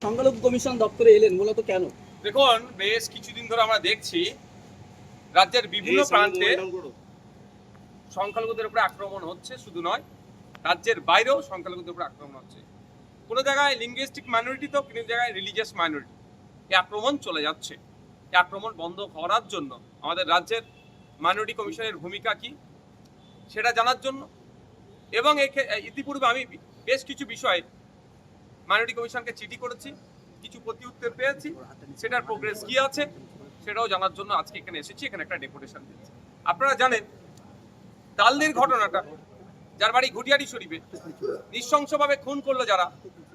সংখ্যালঘু কমিশন দপ্তরে এলেন মূলত কেন? দেখুন, বেশ কিছুদিন ধরে আমরা দেখছি রাজ্যের বিভিন্ন প্রান্তে সংখ্যালঘুদের উপরে আক্রমণ হচ্ছে। শুধু নয়, রাজ্যের বাইরেও সংখ্যালঘুদের উপরে আক্রমণ হচ্ছে। কোনো জায়গায় লিঙ্গুইস্টিক মাইনরিটি তো কোনো জায়গায় রিলিজিয়াস মাইনরিটি, এই আক্রমণ চলে যাচ্ছে। এই আক্রমণ বন্ধ করার জন্য আমাদের রাজ্যের মাইনরিটি কমিশনের ভূমিকা কি সেটা জানার জন্য, এবং ইতিপূর্বে আমি বেশ কিছু বিষয়ে মাইনরিটি কমিশনকে চিঠি করেছি, কিছু প্রতি উত্তর পেয়েছি, সেটার প্রোগ্রেস কি আছে সেটাও জানার জন্য আজকে এখানে এসেছি। এখানে একটা ডেপুটেশন দিয়েছি। আপনারা জানেন দালদের ঘটনাটা, যার বাড়ি ঘুটিয়ারি শরীফে নৃশংসভাবে খুন করলো যারা,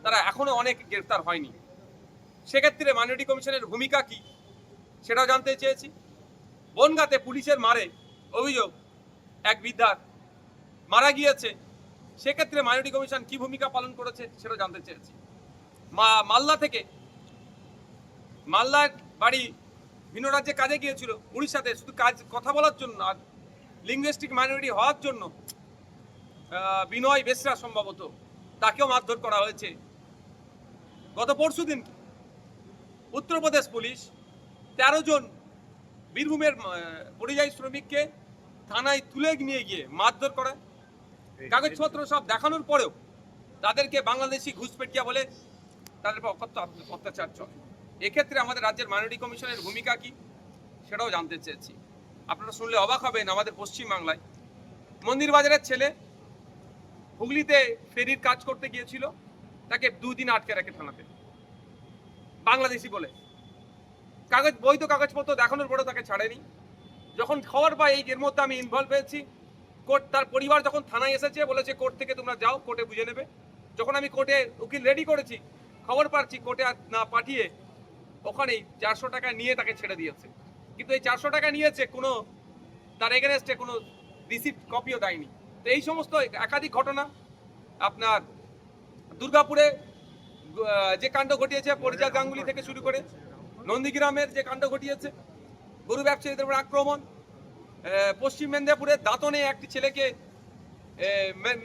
তারা এখনো অনেক গ্রেফতার হয়নি। সেক্ষেত্রে মাইনরিটি কমিশনের ভূমিকা কি সেটাও জানতে চেয়েছি। বনগাঁতে পুলিশের মারে অভিযোগ এক বৃদ্ধা মারা গিয়েছে, সেক্ষেত্রে মাইনরিটি কমিশন কি ভূমিকা পালন করেছে সেটাও জানতে চেয়েছি। মালদা থেকে, মালদার বাড়ি ভিন্ন রাজ্যে কাজে গিয়েছিল উড়িষ্যাতে, শুধু কথা বলার জন্য আর লিঙ্গুইস্টিক মাইনরিটি হওয়ার জন্য বিনয় বেসরা সম্ভবত, তাকেও মারধর করা হয়েছে। গত পরশুদিন উত্তরপ্রদেশ পুলিশ 13 জন বীরভূমের পরিযায়ী শ্রমিককে থানায় তুলে নিয়ে গিয়ে মারধর করে, কাগজপত্র সব দেখানোর পরেও তাদেরকে বাংলাদেশি ঘুষপেটিয়া বলে তাদের উপর অত্যাচার চলে। এক্ষেত্রে আমাদের রাজ্যের মাইনরিটি কমিশনের ভূমিকা কি সেটাও জানতে চেয়েছি। আপনারা শুনলে অবাক হবেন, আমাদের পশ্চিমবাংলায় মন্দির বাজারের ছেলে হুগলিতে ফেরির কাজ করতে গিয়েছিল, তাকে 2 দিন আটকে রাখে থানাতে, বাংলাদেশি বলে। বৈধ কাগজপত্র দেখানোর পরেও তাকে ছাড়েনি। যখন খবর পাই এর মধ্যে আমি ইনভলভ হয়েছি, কোর্ট, তার পরিবার যখন থানায় এসেছে বলেছে কোর্ট থেকে তোমরা যাও, কোর্টে বুঝে নেবে। যখন আমি কোর্টে উকিল রেডি করেছি, খবর পাচ্ছি কোর্টে না পাঠিয়ে ওখানেই 400 টাকা নিয়ে তাকে ছেড়ে দিয়েছে। কিন্তু এই 400 টাকা নিয়েছে, কোনো তার এগেনস্টে কোনো রিসিপ্ট কপিও দেয়নি। তো এই সমস্ত একাধিক ঘটনা, আপনার দুর্গাপুরে যে কাণ্ড ঘটিয়েছে পরিচয় গাঙ্গুলি থেকে শুরু করে, নন্দীগ্রামের যে কাণ্ড ঘটিয়েছে গরু ব্যবসায়ীদের উপর আক্রমণ, পশ্চিম মেদিনীপুরের দাঁতনে একটি ছেলেকে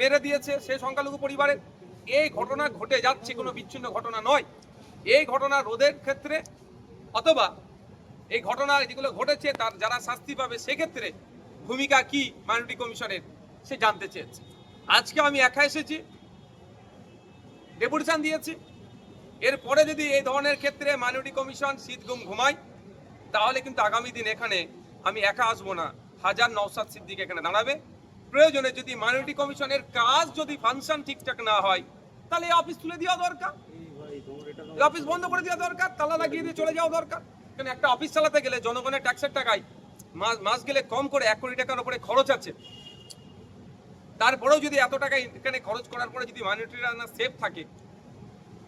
মেরে দিয়েছে সে সংখ্যালঘু পরিবারের। এই ঘটনা ঘটে যাচ্ছে, কোনো বিচ্ছিন্ন ঘটনা নয়। এই ঘটনা রোধের ক্ষেত্রে অথবা এই ঘটনা যেগুলো ঘটেছে তার যারা শাস্তি পাবে সেক্ষেত্রে ভূমিকা কি মাইনরিটি কমিশনের সে জানতে চেয়েছে। আজকে আমি একা এসেছি, ডেপুটেশন দিয়েছি। এরপরে যদি এই ধরনের ক্ষেত্রে মাইনরিটি কমিশন শীত ঘুমায়, তাহলে কিন্তু আগামী দিন এখানে আমি একা আসবো না, হাজার নওশাদ সিদ্দিক এখানে দাঁড়াবে। প্রয়োজনে যদি মাইনরিটি কমিশনের কাজ যদি ফাংশন ঠিকঠাক না হয়, তাহলে এই অফিস তুলে দেওয়া দরকার, এই অফিস বন্ধ করে দেওয়া দরকার, তালা লাগিয়ে দিয়ে চলে যাওয়া দরকার। কারণ একটা অফিস চালাতে গেলে জনগণের ট্যাক্সের টাকায় মাস গেলে কম করে 1 কোটি টাকার উপরে খরচ আছে। তারপরেও যদি এত টাকা এখানে খরচ করার পরে যদি মাইনরিটিরা না সেফ থাকে,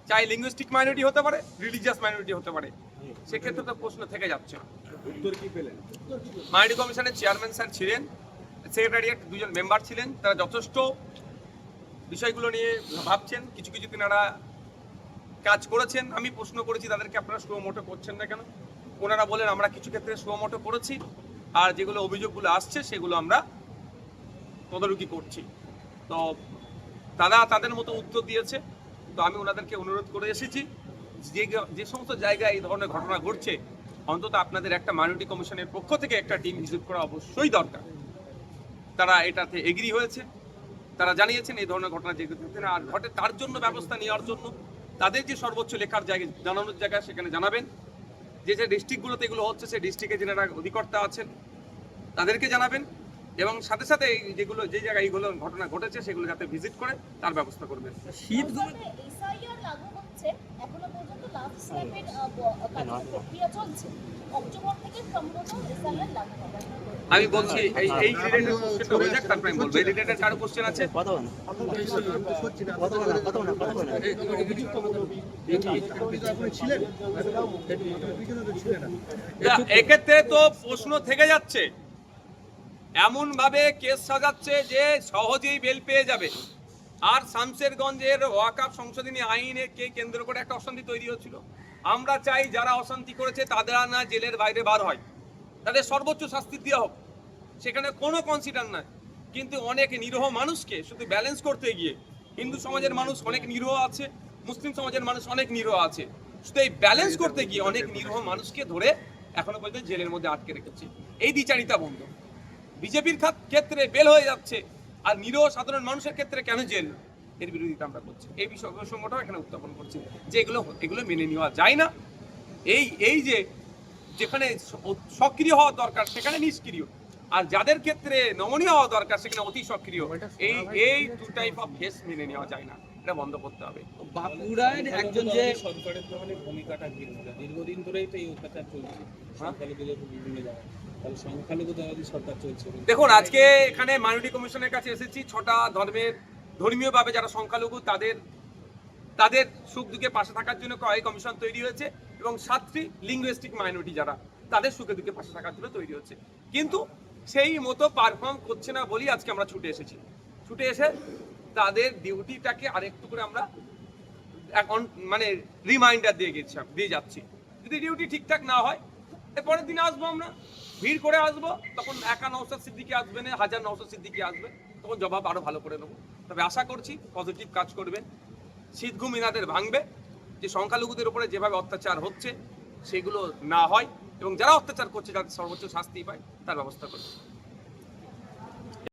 চাই লিঙ্গুইস্টিক মাইনরিটি হতে পারে, রিলিজিয়াস মাইনরিটি হতে পারে, সেক্ষেত্রে তো প্রশ্ন থেকে যাচ্ছে। উত্তর কি পেলেন? মাইনরিটি কমিশনের চেয়ারম্যান স্যার ছিলেন, সেক্রেটারিয়েট 2 জন মেম্বার ছিলেন, তারা যথেষ্ট বিষয়গুলো নিয়ে ভাবছেন, কিছু কিছু তিনারা কাজ করেছেন। আমি প্রশ্ন করেছি তাদেরকে, আপনারা সুও মোটো করছেন না কেন? ওনারা বলেন আমরা কিছু ক্ষেত্রে সুও মোটো করেছি, আর যেগুলো অভিযোগগুলো আসছে সেগুলো আমরা তদারকি করছি। তো তারা তাদের মতো উত্তর দিয়েছে। তো আমি ওনাদেরকে অনুরোধ করে এসেছি, যে সমস্ত জায়গায় এই ধরনের ঘটনা ঘটছে, অন্তত আপনাদের একটা মাইনরিটি কমিশনের পক্ষ থেকে একটা টিম ভিজিট করা অবশ্যই দরকার। তারা এটাতে এগ্রি হয়েছে, তারা জানিয়েছেন এই ধরনের ঘটনা যেগুলো আর ঘটে তার জন্য ব্যবস্থা নেওয়ার জন্য তাদের যে সর্বোচ্চ লেখার জায়গা, জানানোর জায়গা সেখানে জানাবেন। যে যে ডিস্ট্রিক্টগুলোতে এগুলো হচ্ছে সেই ডিস্ট্রিক্টে যারা অধিকর্তা আছেন তাদেরকে জানাবেন, এবং সাথে সাথে যেগুলো যে জায়গায় এইগুলো ঘটনা ঘটেছে সেগুলো যাতে ভিজিট করে তার ব্যবস্থা করবেন। শীত এসআইআর লাগু হচ্ছে, এখনো পর্যন্ত লাস্ট স্ল্যাপের প্রক্রিয়া চলছে। অক্টোবর থেকে সম্ভবত এসআইআর লাগু হবে। আমি বলছি এই রিলেটেড কোশ্চেনটা হয়ে যাক, তারপরে আমি বলবো। এই রিলেটেড কারো কোশ্চেন আছে? এক্ষেত্রে তো প্রশ্ন থেকে যাচ্ছে, এমন ভাবে কেস সাজাচ্ছে যে সহজেই বেল পেয়ে যাবে। আর শামশেরগঞ্জের ওয়াকফ সংশোধনী আইনকে কেন্দ্র করে একটা অশান্তি তৈরি হচ্ছিল। আমরা চাই যারা অশান্তি করেছে তাদের না জেলের বাইরে বার হয়, তাদের সর্বোচ্চ শাস্তি দেওয়া হোক, সেখানে কোনো কনসিডার নাই। কিন্তু অনেক নিরীহ মানুষকে শুধু ব্যালেন্স করতে গিয়ে, হিন্দু সমাজের মানুষ অনেক নিরীহ আছে, মুসলিম সমাজের মানুষ অনেক নিরীহ আছে, শুধু এই ব্যালেন্স করতে গিয়ে অনেক নিরীহ মানুষকে ধরে এখনো পর্যন্ত জেলের মধ্যে আটকে রেখেছে। এই দ্বিচারিতা বন্ধ। বিজেপির ক্ষেত্রে বেল হয়ে যাচ্ছে, আর নিরীহ সাধারণ মানুষের ক্ষেত্রে কেন জেল, এর বিরোধিতা আমরা করছি। এই বিষয় প্রসঙ্গটাও এখানে উত্থাপন করছি যে এগুলো মেনে নেওয়া যায় না। এই যে যেখানে সক্রিয় হওয়া দরকার সেখানে নিষ্ক্রিয়, আর যাদের ক্ষেত্রে নমনীয় হওয়া দরকার সেখানে অতি সক্রিয়, এই টু টাইপ অফ ফেস মেনে নেওয়া যায় না, এটা বন্ধ করতে হবে। বাঁকুড়ার একজন যে সরকারের তো মানে ভূমিকাটা ভিন্ন, দীর্ঘদিন ধরেই তো এই অত্যাচার চলছে সংখ্যালঘুদের বিভিন্ন জায়গায়, তাহলে সংখ্যালঘুদের সরকার চলছে। দেখুন, আজকে এখানে মাইনরিটি কমিশনের কাছে এসেছি, 6টা ধর্মীয়ভাবে যারা সংখ্যালঘু তাদের সুখ দুঃখে পাশে থাকার জন্য এই কমিশন তৈরি হয়েছে, এবং 7টি লিঙ্গুইস্টিক মাইনরিটি যারা তাদের সুখে দুঃখে পাশে থাকার জন্য তৈরি হচ্ছে। কিন্তু সেই মতো পারফর্ম করছে না বলেই আজকে আমরা ছুটে এসেছি। ছুটে এসে তাদের ডিউটিটাকে আরেকটু করে আমরা এখন মানে রিমাইন্ডার দিয়ে যাচ্ছি। যদি ডিউটি ঠিকঠাক না হয় এরপরের দিনে আসবো, আমরা ভিড় করে আসবো, তখন একা নওশাদ সিদ্দিকী আসবে না, 1000 নওশাদ সিদ্দিকী আসবে, তখন জবাব আরো ভালো করে নেবো। তবে আশা করছি পজিটিভ কাজ করবেন, শীত ঘুম ইনাদের ভাঙবে, যে সংখ্যালঘুদের উপরে যেভাবে অত্যাচার হচ্ছে সেগুলো না হয়, এবং যারা অত্যাচার করছে যাতে সর্বোচ্চ শাস্তি পায় তার ব্যবস্থা করবে।